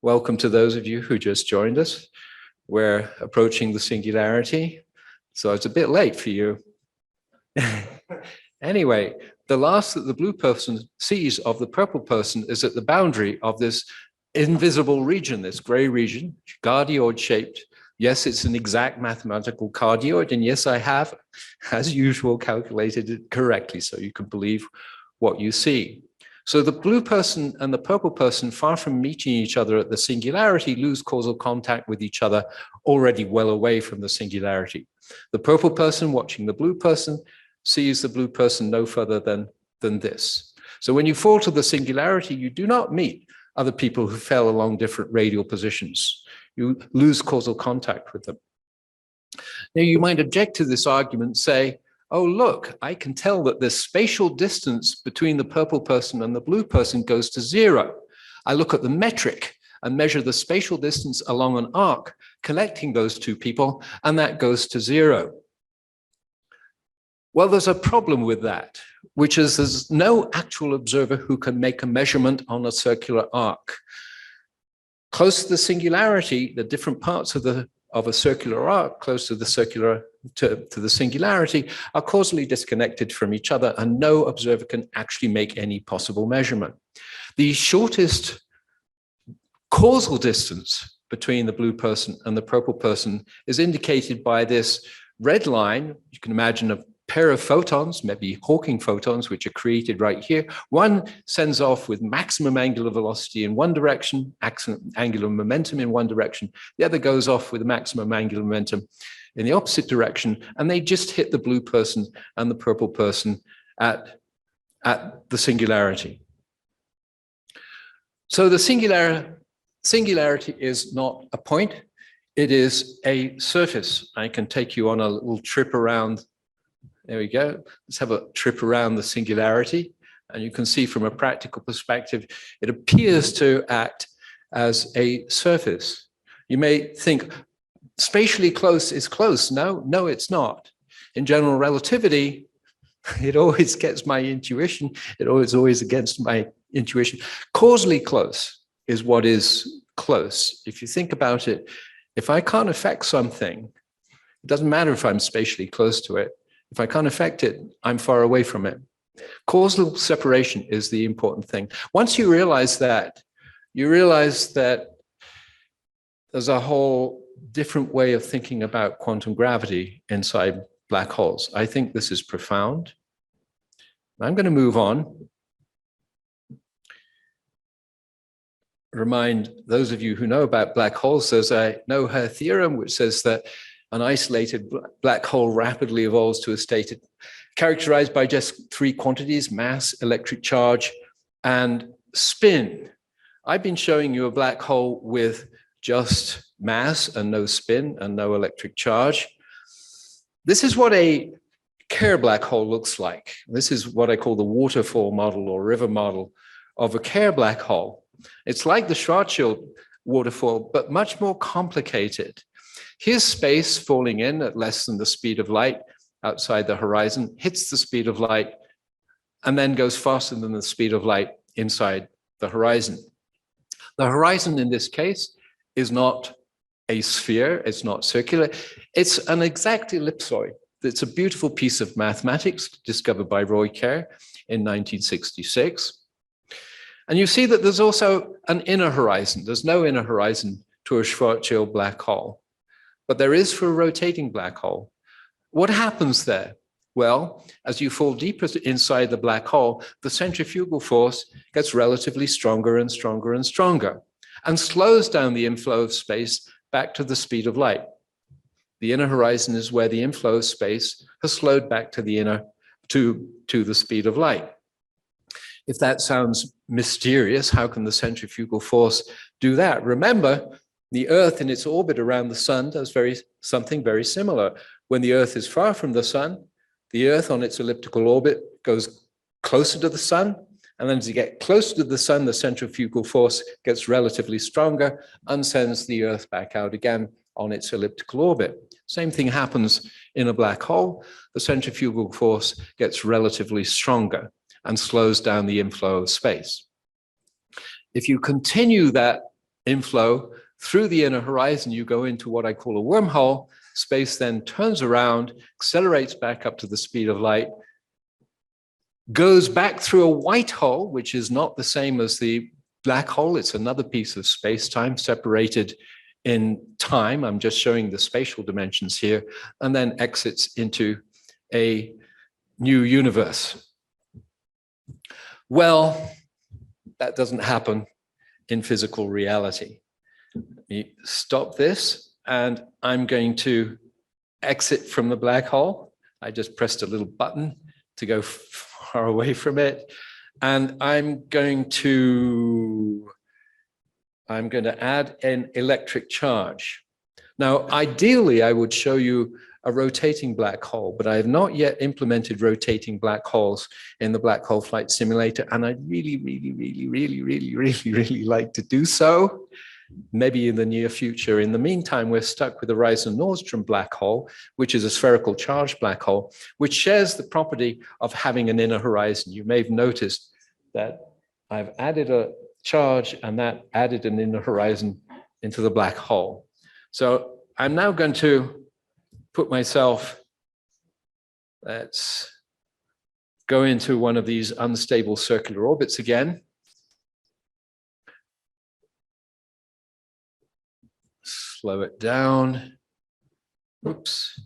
Welcome to those of you who just joined us. We're approaching the singularity, so it's a bit late for you. Anyway, the last that the blue person sees of the purple person is at the boundary of this invisible region, this gray region, cardioid shaped. Yes, it's an exact mathematical cardioid, and yes, I have, as usual, calculated it correctly, so you can believe what you see. So the blue person and the purple person, far from meeting each other at the singularity, lose causal contact with each other already well away from the singularity. The purple person watching the blue person sees the blue person no further than this. So when you fall to the singularity, you do not meet other people who fell along different radial positions. You lose causal contact with them. Now you might object to this argument, say, oh, look, I can tell that the spatial distance between the purple person and the blue person goes to 0. I look at the metric and measure the spatial distance along an arc connecting those two people, and that goes to 0. Well, there's a problem with that, which is there's no actual observer who can make a measurement on a circular arc. Close to the singularity, the different parts of a circular arc close to the singularity are causally disconnected from each other, and no observer can actually make any possible measurement. The shortest causal distance between the blue person and the purple person is indicated by this red line. You can imagine a pair of photons, maybe Hawking photons, which are created right here. One sends off with maximum angular velocity in one direction, angular momentum in one direction. The other goes off with maximum angular momentum in the opposite direction, and they just hit the blue person and the purple person at the singularity. So the singularity is not a point, it is a surface. I can take you on a little trip around. There we go. Let's have a trip around the singularity. And you can see from a practical perspective, it appears to act as a surface. You may think spatially close is close. No, it's not. In general relativity, it always gets my intuition. It always against my intuition. Causally close is what is close. If you think about it, if I can't affect something, it doesn't matter if I'm spatially close to it. If I can't affect it, I'm far away from it. Causal separation is the important thing. Once you realize that, there's a whole different way of thinking about quantum gravity inside black holes. I think this is profound. I'm going to move on. Remind those of you who know about black holes, there's a know-how theorem which says that an isolated black hole rapidly evolves to a state characterized by just 3 quantities: mass, electric charge, and spin. I've been showing you a black hole with just mass and no spin and no electric charge. This is what a Kerr black hole looks like. This is what I call the waterfall model or river model of a Kerr black hole. It's like the Schwarzschild waterfall, but much more complicated. Here's space falling in at less than the speed of light outside the horizon, hits the speed of light, and then goes faster than the speed of light inside the horizon. The horizon in this case is not a sphere, it's not circular, it's an exact ellipsoid. It's a beautiful piece of mathematics discovered by Roy Kerr in 1966. And you see that there's also an inner horizon. There's no inner horizon to a Schwarzschild black hole, but there is for a rotating black hole. What happens there? Well, as you fall deeper inside the black hole, the centrifugal force gets relatively stronger and stronger and stronger, and slows down the inflow of space back to the speed of light. The inner horizon is where the inflow of space has slowed back to the the speed of light. If that sounds mysterious, how can the centrifugal force do that? Remember, the Earth in its orbit around the sun does something very similar. When the Earth is far from the sun, the Earth on its elliptical orbit goes closer to the sun, and then as you get closer to the sun, the centrifugal force gets relatively stronger and sends the Earth back out again on its elliptical orbit. Same thing happens in a black hole. The centrifugal force gets relatively stronger and slows down the inflow of space. If you continue that inflow through the inner horizon, you go into what I call a wormhole. Space then turns around, accelerates back up to the speed of light, goes back through a white hole, which is not the same as the black hole. It's another piece of space-time separated in time. I'm just showing the spatial dimensions here, and then exits into a new universe. Well, that doesn't happen in physical reality. Let me stop this, and I'm going to exit from the black hole. I just pressed a little button to go far away from it. And I'm going to add an electric charge. Now, ideally, I would show you a rotating black hole, but I have not yet implemented rotating black holes in the black hole flight simulator. And I'd really like to do so, maybe in the near future. In the meantime, we're stuck with the Reisen-Nordstrom black hole, which is a spherical charged black hole, which shares the property of having an inner horizon. You may have noticed that I've added a charge and that added an inner horizon into the black hole. So I'm now going to put myself, let's go into one of these unstable circular orbits again. Slow it down. Oops.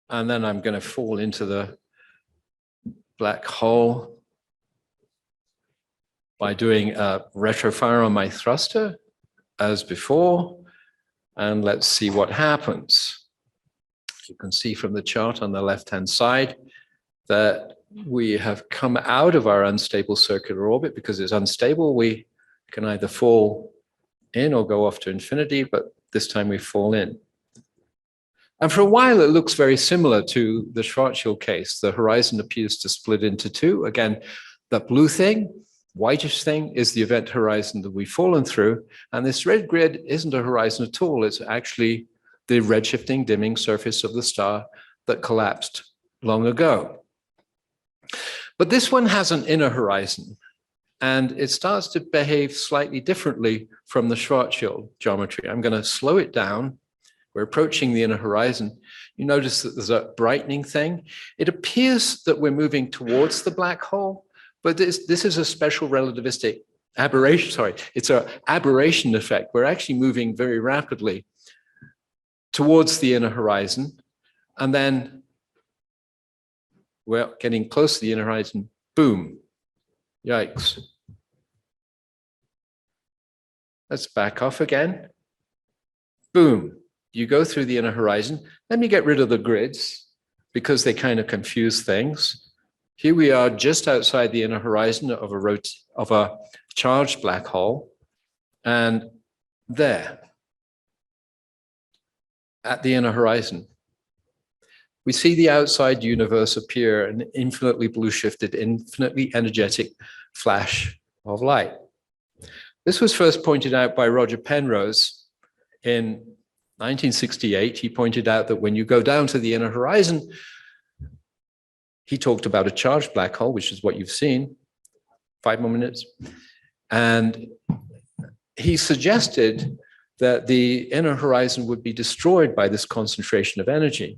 And then I'm going to fall into the black hole by doing a retrofire on my thruster as before. And let's see what happens. You can see from the chart on the left-hand side that we have come out of our unstable circular orbit. Because it's unstable, we can either fall in or go off to infinity, but this time we fall in. And for a while, it looks very similar to the Schwarzschild case. The horizon appears to split into two. Again, the blue thing, whitish thing, is the event horizon that we've fallen through. And this red grid isn't a horizon at all. It's actually the redshifting dimming surface of the star that collapsed long ago. But this one has an inner horizon, and it starts to behave slightly differently from the Schwarzschild geometry. I'm going to slow it down. We're approaching the inner horizon. You notice that there's a brightening thing. It appears that we're moving towards the black hole, but this is a special relativistic aberration. Sorry, it's an aberration effect. We're actually moving very rapidly towards the inner horizon, and then we're getting close to the inner horizon. Boom. Yikes. Let's back off again. Boom. You go through the inner horizon. Let me get rid of the grids because they kind of confuse things. Here we are just outside the inner horizon of a charged black hole. And there, at the inner horizon, we see the outside universe appear, an infinitely blue shifted, infinitely energetic flash of light. This was first pointed out by Roger Penrose in 1968. He pointed out that when you go down to the inner horizon, he talked about a charged black hole, which is what you've seen. 5 more minutes. And he suggested that the inner horizon would be destroyed by this concentration of energy.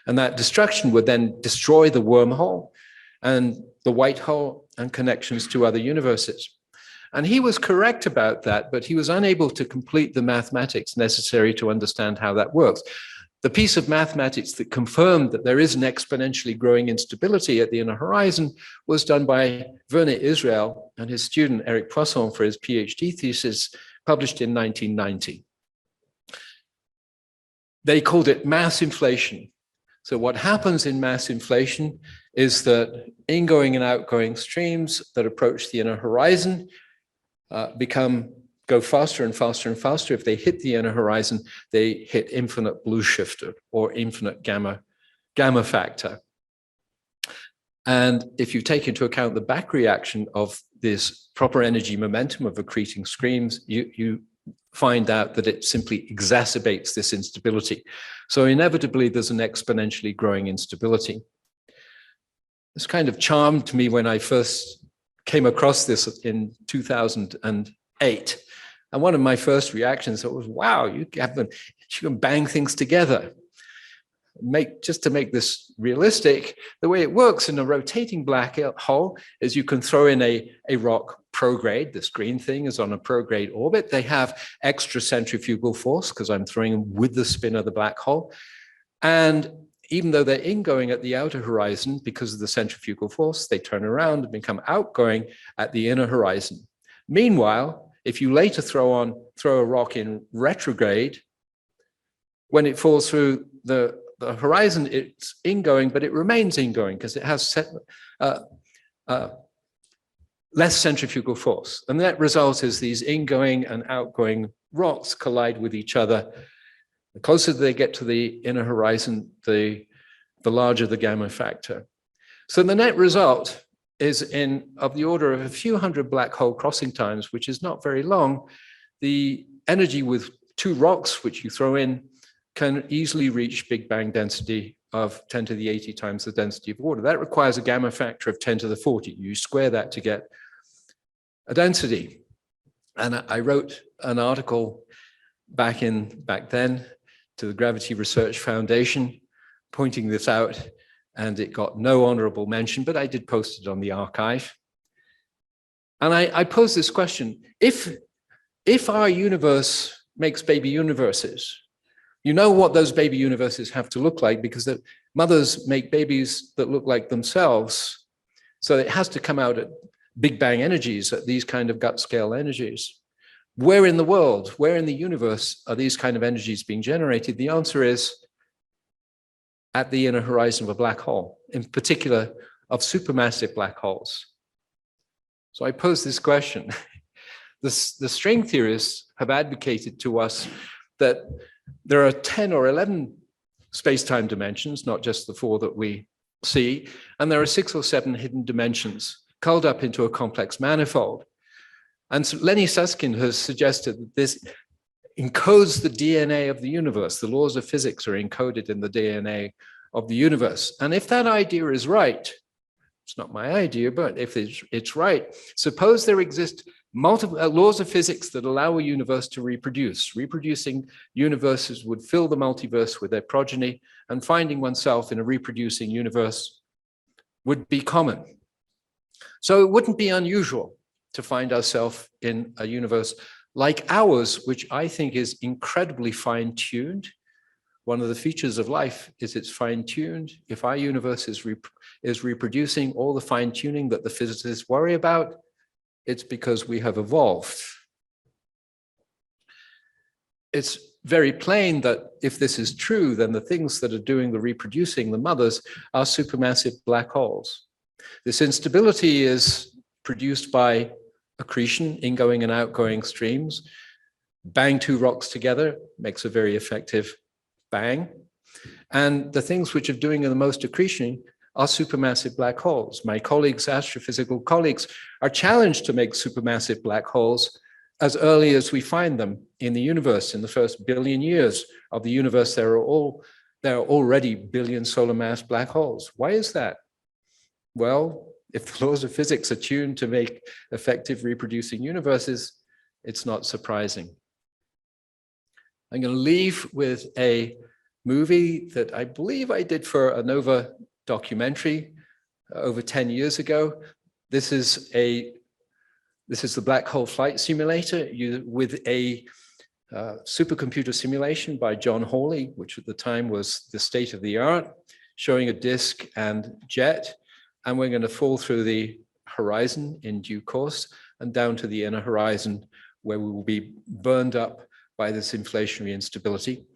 And that destruction would then destroy the wormhole and the white hole and connections to other universes. And he was correct about that, but he was unable to complete the mathematics necessary to understand how that works. The piece of mathematics that confirmed that there is an exponentially growing instability at the inner horizon was done by Werner Israel and his student Eric Poisson for his PhD thesis, published in 1990. They called it mass inflation. So what happens in mass inflation is that ingoing and outgoing streams that approach the inner horizon go faster and faster and faster. If they hit the inner horizon, they hit infinite blue shifter or infinite gamma factor. And if you take into account the back reaction of this proper energy momentum of accreting streams, you find out that it simply exacerbates this instability. So inevitably, there's an exponentially growing instability. This kind of charmed me when I first came across this in 2008. And one of my first reactions was, wow, you can bang things together. Just to make this realistic, the way it works in a rotating black hole is you can throw in a rock prograde. This green thing is on a prograde orbit. They have extra centrifugal force because I'm throwing them with the spin of the black hole. And even though they're ingoing at the outer horizon because of the centrifugal force, they turn around and become outgoing at the inner horizon. Meanwhile, if you later throw a rock in retrograde, when it falls through the horizon, it's ingoing, but it remains ingoing because it has less centrifugal force. And the net result is these ingoing and outgoing rocks collide with each other. The closer they get to the inner horizon, the larger the gamma factor. So the net result is of the order of a few hundred black hole crossing times, which is not very long. The energy with two rocks, which you throw in, can easily reach Big Bang density of 10 to the 80 times the density of water. That requires a gamma factor of 10 to the 40. You square that to get a density. And I wrote an article back then to the Gravity Research Foundation pointing this out, and it got no honorable mention, but I did post it on the archive. And I posed this question: if our universe makes baby universes, you know what those baby universes have to look like because the mothers make babies that look like themselves. So it has to come out at Big Bang energies, at these kind of gut scale energies. Where in the world, where in the universe are these kind of energies being generated? The answer is at the inner horizon of a black hole, in particular of supermassive black holes. So I pose this question. The string theorists have advocated to us that there are 10 or 11 space-time dimensions, not just the 4 that we see, and there are 6 or 7 hidden dimensions curled up into a complex manifold. And so Lenny Susskind has suggested that this encodes the DNA of the universe. The laws of physics are encoded in the DNA of the universe. And if that idea is right, it's not my idea, but if it's right, suppose there exist multiple laws of physics that allow a universe to reproduce. Reproducing universes would fill the multiverse with their progeny, and finding oneself in a reproducing universe would be common. So it wouldn't be unusual to find ourselves in a universe like ours, which I think is incredibly fine-tuned. One of the features of life is it's fine-tuned. If our universe is reproducing all the fine-tuning that the physicists worry about, it's because we have evolved. It's very plain that if this is true, then the things that are doing the reproducing, the mothers, are supermassive black holes. This instability is produced by accretion, ingoing and outgoing streams. Bang two rocks together makes a very effective bang. And the things which are doing the most accretion are supermassive black holes. My colleagues, astrophysical colleagues, are challenged to make supermassive black holes as early as we find them in the universe. In the first billion years of the universe, there are already billion solar mass black holes. Why is that? Well, if the laws of physics are tuned to make effective reproducing universes, it's not surprising. I'm going to leave with a movie that I believe I did for a NOVA documentary over 10 years ago. This is the black hole flight simulator with a supercomputer simulation by John Hawley, which at the time was the state of the art, showing a disk and jet. And we're going to fall through the horizon in due course and down to the inner horizon, where we will be burned up by this inflationary instability.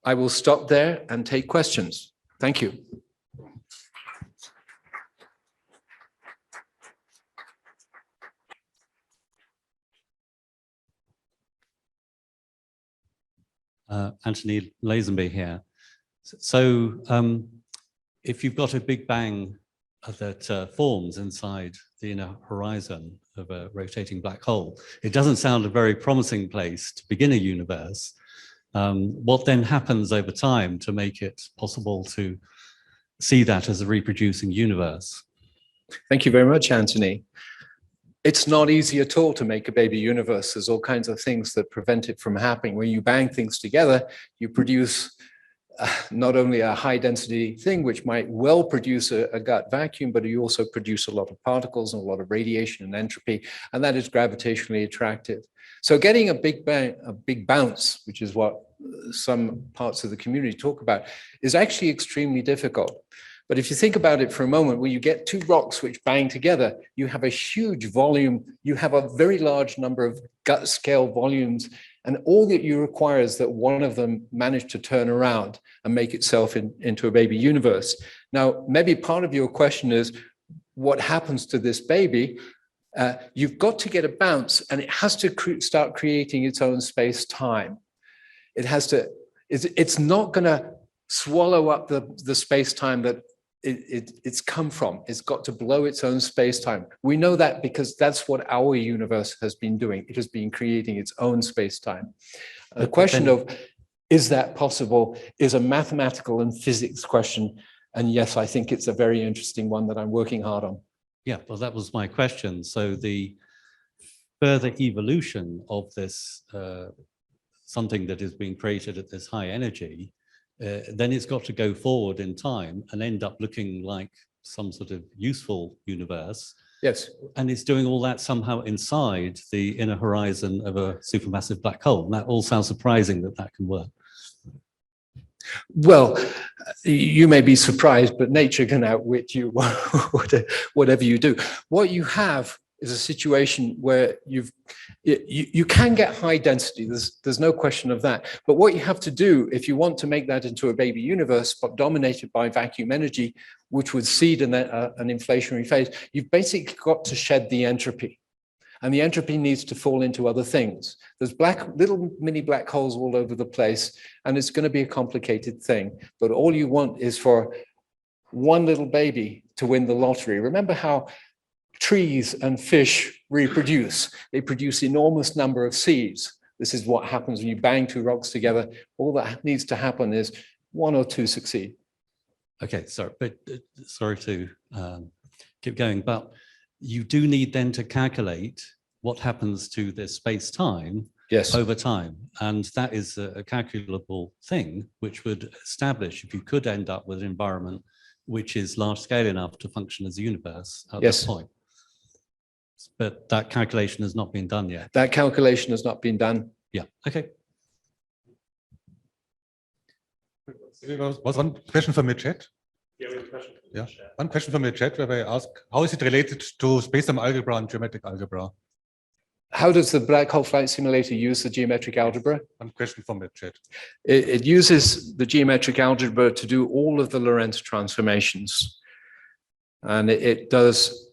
I will stop there and take questions. Thank you. Anthony Lazenby here. So if you've got a Big Bang that forms inside the inner horizon of a rotating black hole, it doesn't sound a very promising place to begin a universe. What then happens over time to make it possible to see that as a reproducing universe? Thank you very much, Anthony. It's not easy at all to make a baby universe. There's all kinds of things that prevent it from happening. When you bang things together, you produce not only a high density thing, which might well produce a gut vacuum, but you also produce a lot of particles and a lot of radiation and entropy, and that is gravitationally attractive. So getting a big bang, a big bounce, which is what some parts of the community talk about, is actually extremely difficult. But if you think about it for a moment, when you get two rocks which bang together, you have a huge volume, you have a very large number of gut scale volumes, and all that you require is that one of them manage to turn around and make itself into a baby universe. Now, maybe part of your question is, what happens to this baby? You've got to get a bounce, and it has to start creating its own space-time. It has to, it's not going to swallow up the space-time that it's come from. It's got to blow its own space-time. We know that because that's what our universe has been doing. It has been creating its own space-time. The question of, is that possible, is a mathematical and physics question. And yes, I think it's a very interesting one that I'm working hard on. Yeah, well, that was my question. So the further evolution of this, something that is being created at this high energy, then it's got to go forward in time and end up looking like some sort of useful universe. Yes. And it's doing all that somehow inside the inner horizon of a supermassive black hole. And that all sounds surprising that that can work. Well, you may be surprised, but nature can outwit you, whatever you do. What you have is a situation where you can get high density. There's no question of that. But what you have to do, if you want to make that into a baby universe, but dominated by vacuum energy, which would seed an inflationary phase, you've basically got to shed the entropy. And the entropy needs to fall into other things. There's little mini black holes all over the place, and it's going to be a complicated thing. But all you want is for one little baby to win the lottery. Remember how trees and fish reproduce. They produce enormous number of seeds. This is what happens when you bang two rocks together. All that needs to happen is one or two succeed. Okay, sorry, but sorry to keep going, but you do need then to calculate what happens to this space-time over time. And that is a calculable thing, which would establish if you could end up with an environment which is large scale enough to function as a universe at this point. But that calculation has not been done yet. That calculation has not been done. Yeah, okay. Was one question from the chat? Yeah, we have a question. Yeah, one question from the chat where they ask, how is it related to space-time algebra and geometric algebra? How does the black hole flight simulator use the geometric algebra? One question from the chat. It uses the geometric algebra to do all of the Lorentz transformations. And it does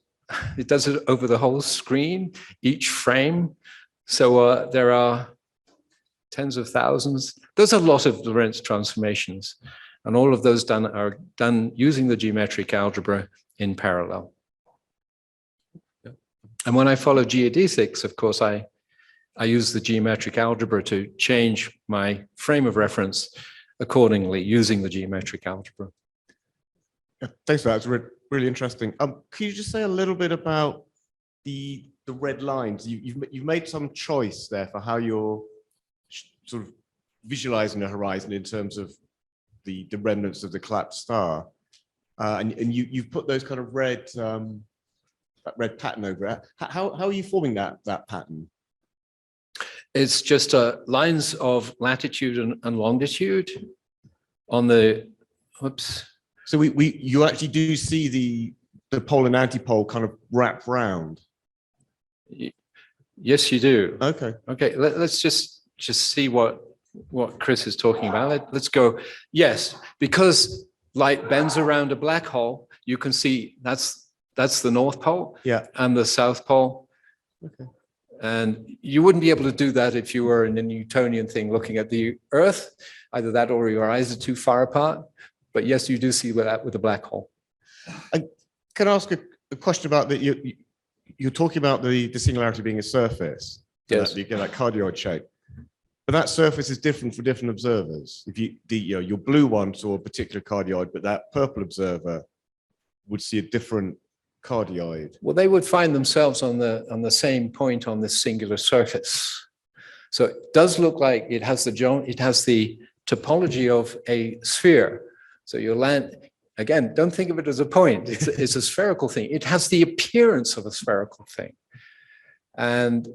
it over the whole screen, each frame. So there are tens of thousands. There's a lot of Lorentz transformations. And all of those are done using the geometric algebra in parallel. Yeah. And when I follow geodesics, of course, I use the geometric algebra to change my frame of reference accordingly using the geometric algebra. Yeah, thanks for that. It's really interesting. Can you just say a little bit about the red lines? You've made some choice there for how you're sort of visualizing the horizon in terms of the remnants of the collapsed star, and you've put those kind of red that red pattern over it. How are you forming that pattern? It's just lines of latitude and longitude on the whoops. So you actually do see the pole and antipole kind of wrap round. Yes, you do. Okay. Okay. Let's just see what Chris is talking about. Let's go. Yes, because light bends around a black hole, you can see that's the North Pole, and the South Pole. Okay. And you wouldn't be able to do that if you were in a Newtonian thing looking at the Earth. Either that or your eyes are too far apart. But yes, you do see that with a black hole. I can I ask a question about that? You're talking about the singularity being a surface. Yes. You get that cardioid shape. But that surface is different for different observers. If your blue one saw a particular cardioid, but that purple observer would see a different cardioid? Well, they would find themselves on the same point on this singular surface. So it does look like it has the topology of a sphere. So you'll land, again, don't think of it as a point. It's a spherical thing. It has the appearance of a spherical thing. And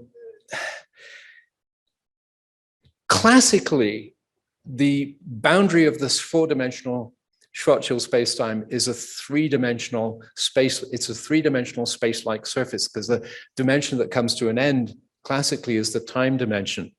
classically, the boundary of this four-dimensional Schwarzschild spacetime is a three-dimensional space. It's a three-dimensional space-like surface because the dimension that comes to an end classically is the time dimension.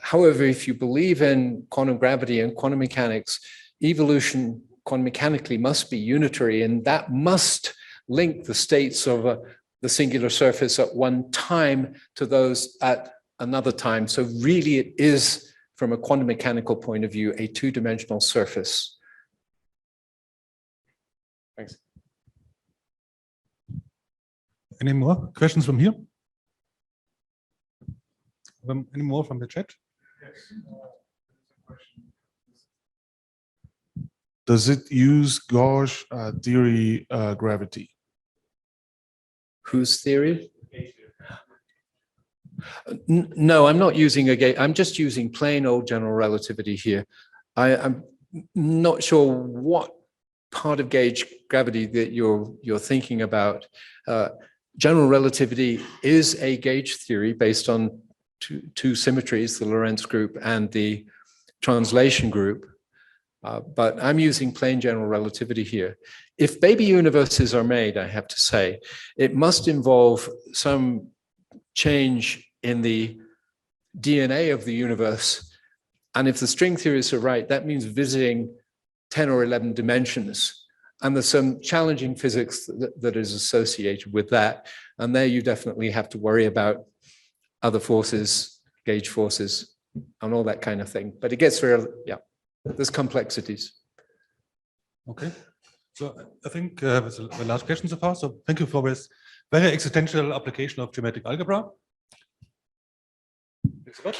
However, if you believe in quantum gravity and quantum mechanics, evolution quantum mechanically must be unitary, and that must link the states of the singular surface at one time to those at another time. So really it is, from a quantum mechanical point of view, a two-dimensional surface. Thanks. Any more questions from here? Any more from the chat? Does it use gauge theory gravity? Whose theory? No, I'm not using a gauge. I'm just using plain old general relativity here. I'm not sure what part of gauge gravity that you're thinking about. General relativity is a gauge theory based on two symmetries, the Lorentz group and the translation group. But I'm using plain general relativity here. If baby universes are made, I have to say, it must involve some change in the DNA of the universe. And if the string theorists are right, that means visiting 10 or 11 dimensions. And there's some challenging physics that is associated with that. And there you definitely have to worry about other forces, gauge forces, and all that kind of thing. But it gets real, yeah, there's complexities. Okay. So I think that's the last question so far. So thank you for this very existential application of geometric algebra. Thanks a lot.